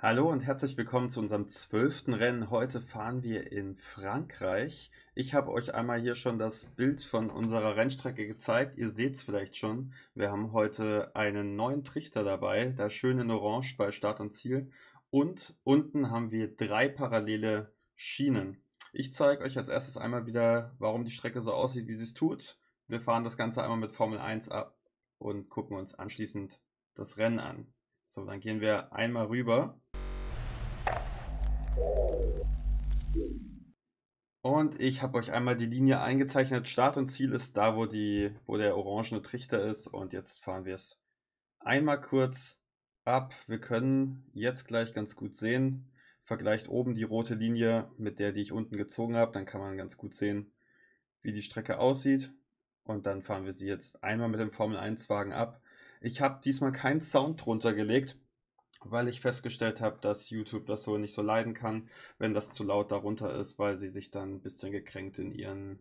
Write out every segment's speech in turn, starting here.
Hallo und herzlich willkommen zu unserem 12. Rennen. Heute fahren wir in Frankreich. Ich habe euch einmal hier schon das Bild von unserer Rennstrecke gezeigt. Ihr seht es vielleicht schon. Wir haben heute einen neuen Trichter dabei, da schön in Orange bei Start und Ziel. Und unten haben wir 3 parallele Schienen. Ich zeige euch als erstes einmal wieder, warum die Strecke so aussieht, wie sie es tut. Wir fahren das Ganze einmal mit Formel 1 ab und gucken uns anschließend das Rennen an. So, dann gehen wir einmal rüber. Und ich habe euch einmal die Linie eingezeichnet. Start und Ziel ist da, wo der orangene Trichter ist. Und jetzt fahren wir es einmal kurz ab. Wir können jetzt gleich ganz gut sehen. Vergleicht oben die rote Linie mit der, die ich unten gezogen habe. Dann kann man ganz gut sehen, wie die Strecke aussieht. Und dann fahren wir sie jetzt einmal mit dem Formel 1 Wagen ab. Ich habe diesmal keinen Sound drunter gelegt, weil ich festgestellt habe, dass YouTube das so nicht so leiden kann, wenn das zu laut darunter ist, weil sie sich dann ein bisschen gekränkt in ihren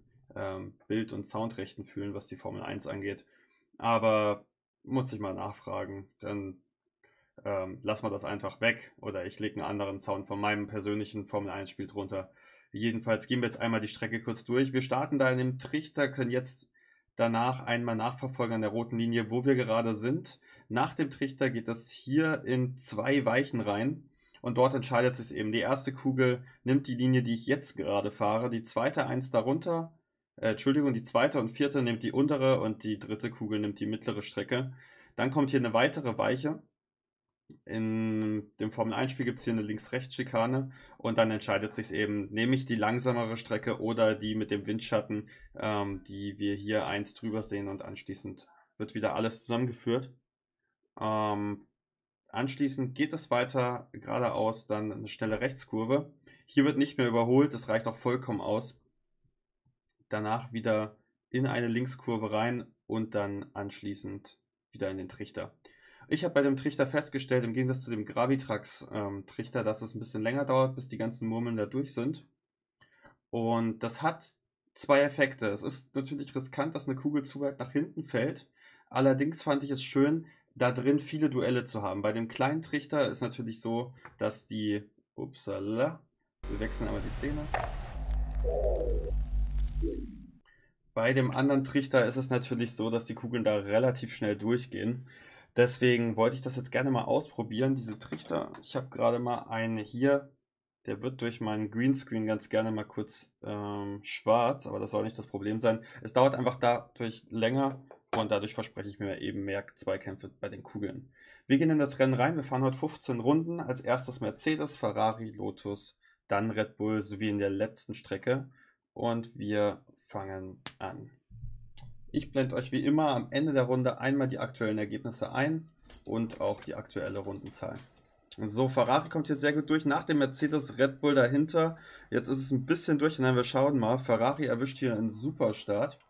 Bild- und Soundrechten fühlen, was die Formel 1 angeht. Aber muss ich mal nachfragen, dann lassen wir das einfach weg oder ich lege einen anderen Sound von meinem persönlichen Formel 1 Spiel drunter. Jedenfalls gehen wir jetzt einmal die Strecke kurz durch. Wir starten da in dem Trichter, können jetzt danach einmal nachverfolgen an der roten Linie, wo wir gerade sind. Nach dem Trichter geht es hier in 2 Weichen rein und dort entscheidet sich eben. Die erste Kugel nimmt die Linie, die ich jetzt gerade fahre, die zweite eins darunter, Entschuldigung, die zweite und vierte nimmt die untere und die dritte Kugel nimmt die mittlere Strecke. Dann kommt hier eine weitere Weiche. In dem Formel-1-Spiel gibt es hier eine Links-Rechts-Schikane und dann entscheidet sich eben, nehme ich die langsamere Strecke oder die mit dem Windschatten, die wir hier eins drüber sehen, und anschließend wird wieder alles zusammengeführt. Anschließend geht es weiter geradeaus, dann eine schnelle Rechtskurve. Hier wird nicht mehr überholt, das reicht auch vollkommen aus. Danach wieder in eine Linkskurve rein und dann anschließend wieder in den Trichter. Ich habe bei dem Trichter festgestellt, im Gegensatz zu dem Gravitrax-Trichter, dass es ein bisschen länger dauert, bis die ganzen Murmeln da durch sind. Und das hat 2 Effekte. Es ist natürlich riskant, dass eine Kugel zu weit nach hinten fällt. Allerdings fand ich es schön, da drin viele Duelle zu haben. Bei dem kleinen Trichter ist natürlich so, dass die... Upsala. Wir wechseln einmal die Szene. Bei dem anderen Trichter ist es natürlich so, dass die Kugeln da relativ schnell durchgehen. Deswegen wollte ich das jetzt gerne mal ausprobieren, diese Trichter. Ich habe gerade mal einen hier, der wird durch meinen Greenscreen ganz gerne mal kurz schwarz, aber das soll nicht das Problem sein. Es dauert einfach dadurch länger und dadurch verspreche ich mir eben mehr Zweikämpfe bei den Kugeln. Wir gehen in das Rennen rein. Wir fahren heute 15 Runden. Als erstes Mercedes, Ferrari, Lotus, dann Red Bull sowie in der letzten Strecke. Und wir fangen an. Ich blende euch wie immer am Ende der Runde einmal die aktuellen Ergebnisse ein und auch die aktuelle Rundenzahl. So, Ferrari kommt hier sehr gut durch, nach dem Mercedes Red Bull dahinter. Jetzt ist es ein bisschen durcheinander, wir schauen mal. Ferrari erwischt hier einen Superstart,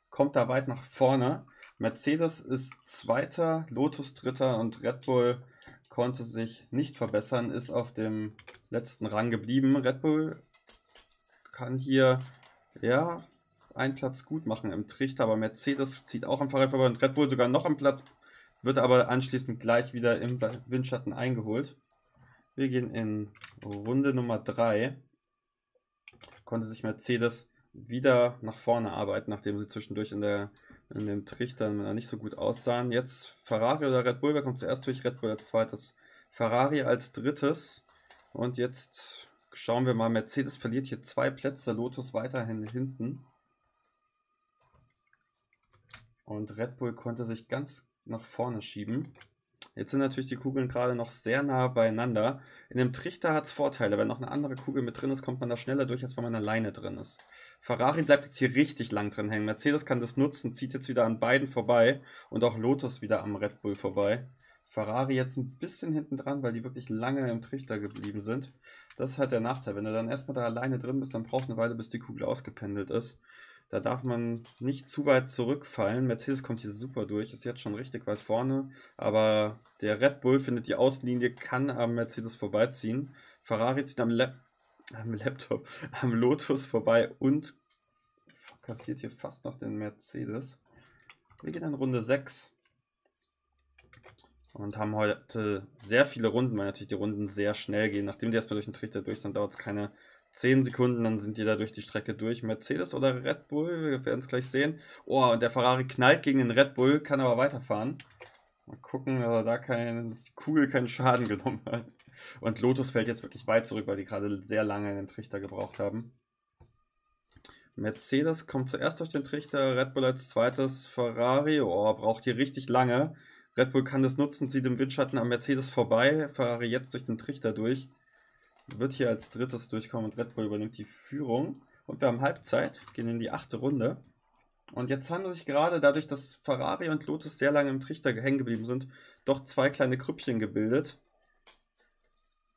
kommt da weit nach vorne. Mercedes ist Zweiter, Lotus Dritter und Red Bull konnte sich nicht verbessern, ist auf dem letzten Rang geblieben. Red Bull kann hier, ja, einen Platz gut machen im Trichter, aber Mercedes zieht auch am Fahrrad vorbei und Red Bull sogar noch am Platz, wird aber anschließend gleich wieder im Windschatten eingeholt. Wir gehen in Runde Nummer 3. Konnte sich Mercedes wieder nach vorne arbeiten, nachdem sie zwischendurch in dem Trichter nicht so gut aussahen. Jetzt Ferrari oder Red Bull, wer kommt zuerst durch? Red Bull als zweites, Ferrari als drittes. Und jetzt schauen wir mal, Mercedes verliert hier 2 Plätze, Lotus weiterhin hinten. Und Red Bull konnte sich ganz nach vorne schieben. Jetzt sind natürlich die Kugeln gerade noch sehr nah beieinander. In dem Trichter hat es Vorteile. Wenn noch eine andere Kugel mit drin ist, kommt man da schneller durch, als wenn man alleine drin ist. Ferrari bleibt jetzt hier richtig lang drin hängen. Mercedes kann das nutzen, zieht jetzt wieder an beiden vorbei. Und auch Lotus wieder am Red Bull vorbei. Ferrari jetzt ein bisschen hinten dran, weil die wirklich lange im Trichter geblieben sind. Das ist halt der Nachteil. Wenn du dann erstmal da alleine drin bist, dann brauchst du eine Weile, bis die Kugel ausgependelt ist. Da darf man nicht zu weit zurückfallen. Mercedes kommt hier super durch, ist jetzt schon richtig weit vorne. Aber der Red Bull findet die Außenlinie, kann am Mercedes vorbeiziehen. Ferrari zieht am Laptop, am Lotus vorbei und kassiert hier fast noch den Mercedes. Wir gehen in Runde 6. Und haben heute sehr viele Runden, weil natürlich die Runden sehr schnell gehen. Nachdem die erstmal durch den Trichter durch sind, dauert es keine 10 Sekunden, dann sind die da durch die Strecke durch. Mercedes oder Red Bull, wir werden es gleich sehen. Oh, und der Ferrari knallt gegen den Red Bull, kann aber weiterfahren. Mal gucken, ob er da die Kugel keinen Schaden genommen hat. Und Lotus fällt jetzt wirklich weit zurück, weil die gerade sehr lange in den Trichter gebraucht haben. Mercedes kommt zuerst durch den Trichter, Red Bull als zweites, Ferrari, oh, braucht hier richtig lange. Red Bull kann das nutzen, zieht im Windschatten am Mercedes vorbei, Ferrari jetzt durch den Trichter durch. Wird hier als drittes durchkommen und Red Bull übernimmt die Führung. Und wir haben Halbzeit, gehen in die 8. Runde. Und jetzt haben sich gerade dadurch, dass Ferrari und Lotus sehr lange im Trichter hängen geblieben sind, doch 2 kleine Grüppchen gebildet.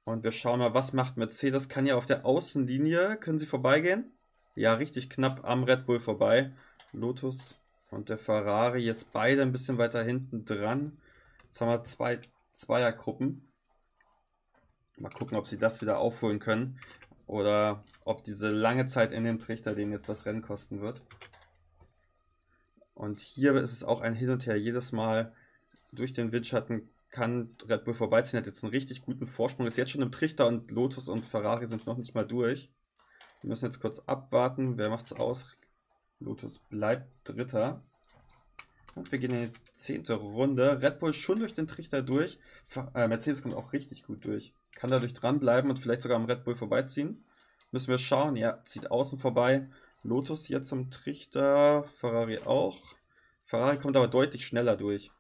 Und wir schauen mal, was macht Mercedes. Kann ja auf der Außenlinie, können sie vorbeigehen? Ja, richtig knapp am Red Bull vorbei. Lotus und der Ferrari jetzt beide ein bisschen weiter hinten dran. Jetzt haben wir 2 Zweiergruppen. Mal gucken, ob sie das wieder aufholen können. Oder ob diese lange Zeit in dem Trichter denen jetzt das Rennen kosten wird. Und hier ist es auch ein Hin und Her. Jedes Mal durch den Windschatten kann Red Bull vorbeiziehen. Hat jetzt einen richtig guten Vorsprung. Ist jetzt schon im Trichter und Lotus und Ferrari sind noch nicht mal durch. Wir müssen jetzt kurz abwarten. Wer macht es aus? Lotus bleibt Dritter. Und wir gehen in die 10. Runde. Red Bull schon durch den Trichter durch. Mercedes kommt auch richtig gut durch. Kann dadurch dranbleiben und vielleicht sogar am Red Bull vorbeiziehen. Müssen wir schauen. Ja, zieht außen vorbei. Lotus jetzt zum Trichter. Ferrari auch. Ferrari kommt aber deutlich schneller durch.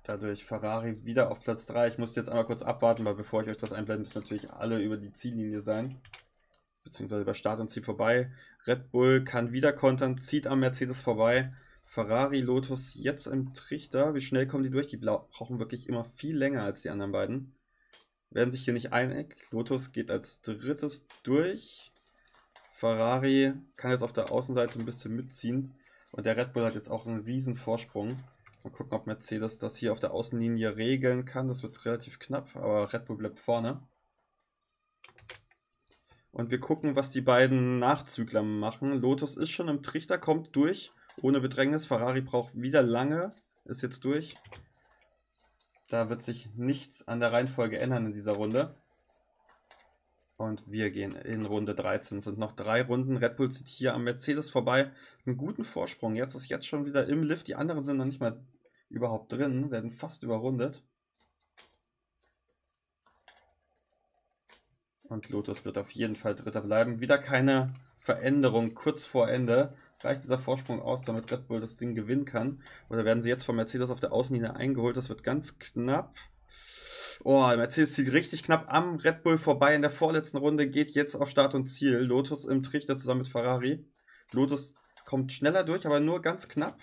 Dadurch Ferrari wieder auf Platz 3. Ich muss jetzt einmal kurz abwarten, weil bevor ich euch das einblende, müssen natürlich alle über die Ziellinie sein. Beziehungsweise über Start und Ziel vorbei. Red Bull kann wieder kontern, zieht am Mercedes vorbei. Ferrari, Lotus jetzt im Trichter. Wie schnell kommen die durch? Die brauchen wirklich immer viel länger als die anderen beiden. Werden sich hier nicht einig. Lotus geht als drittes durch. Ferrari kann jetzt auf der Außenseite ein bisschen mitziehen. Und der Red Bull hat jetzt auch einen riesen Vorsprung. Mal gucken, ob Mercedes das hier auf der Außenlinie regeln kann. Das wird relativ knapp, aber Red Bull bleibt vorne. Und wir gucken, was die beiden Nachzügler machen. Lotus ist schon im Trichter, kommt durch, ohne Bedrängnis. Ferrari braucht wieder lange, ist jetzt durch. Da wird sich nichts an der Reihenfolge ändern in dieser Runde. Und wir gehen in Runde 13. Es sind noch 3 Runden. Red Bull zieht hier am Mercedes vorbei. Einen guten Vorsprung. Jetzt ist jetzt schon wieder im Lift. Die anderen sind noch nicht mal überhaupt drin, werden fast überrundet. Und Lotus wird auf jeden Fall Dritter bleiben. Wieder keine Veränderung kurz vor Ende. Reicht dieser Vorsprung aus, damit Red Bull das Ding gewinnen kann? Oder werden sie jetzt von Mercedes auf der Außenlinie eingeholt? Das wird ganz knapp. Oh, Mercedes zieht richtig knapp am Red Bull vorbei in der vorletzten Runde. Geht jetzt auf Start und Ziel. Lotus im Trichter zusammen mit Ferrari. Lotus kommt schneller durch, aber nur ganz knapp.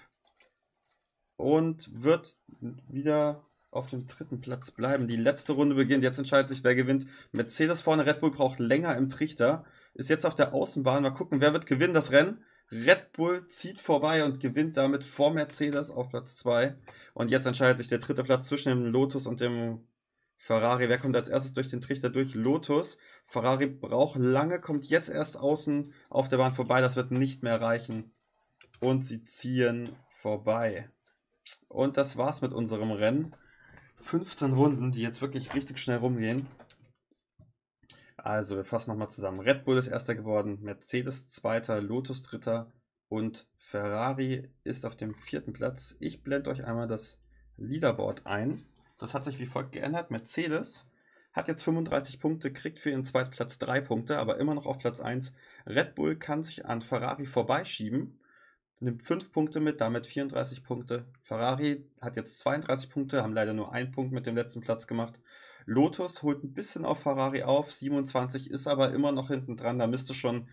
Und wird wieder auf dem 3. Platz bleiben. Die letzte Runde beginnt. Jetzt entscheidet sich, wer gewinnt. Mercedes vorne, Red Bull braucht länger im Trichter. Ist jetzt auf der Außenbahn. Mal gucken, wer wird gewinnen das Rennen. Red Bull zieht vorbei und gewinnt damit vor Mercedes auf Platz 2. Und jetzt entscheidet sich der 3. Platz zwischen dem Lotus und dem Ferrari. Wer kommt als erstes durch den Trichter durch? Lotus. Ferrari braucht lange, kommt jetzt erst außen auf der Bahn vorbei. Das wird nicht mehr reichen. Und sie ziehen vorbei. Und das war's mit unserem Rennen. 15 Runden, die jetzt wirklich richtig schnell rumgehen. Also, wir fassen nochmal zusammen. Red Bull ist Erster geworden, Mercedes Zweiter, Lotus Dritter und Ferrari ist auf dem 4. Platz. Ich blende euch einmal das Leaderboard ein. Das hat sich wie folgt geändert. Mercedes hat jetzt 35 Punkte, kriegt für ihren 2. Platz 3 Punkte, aber immer noch auf Platz 1. Red Bull kann sich an Ferrari vorbeischieben. Nimmt 5 Punkte mit, damit 34 Punkte. Ferrari hat jetzt 32 Punkte, haben leider nur 1 Punkt mit dem letzten Platz gemacht. Lotus holt ein bisschen auf Ferrari auf, 27, ist aber immer noch hinten dran. Da müsste schon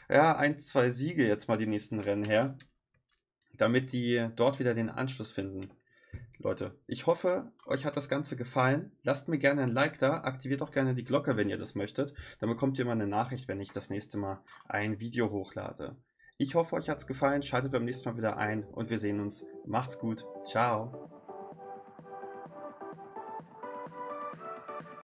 1, 2 Siege jetzt mal die nächsten Rennen her, damit die dort wieder den Anschluss finden. Leute, ich hoffe, euch hat das Ganze gefallen. Lasst mir gerne ein Like da, aktiviert auch gerne die Glocke, wenn ihr das möchtet. Dann bekommt ihr mal eine Nachricht, wenn ich das nächste Mal ein Video hochlade. Ich hoffe, euch hat es gefallen. Schaltet beim nächsten Mal wieder ein und wir sehen uns. Macht's gut. Ciao.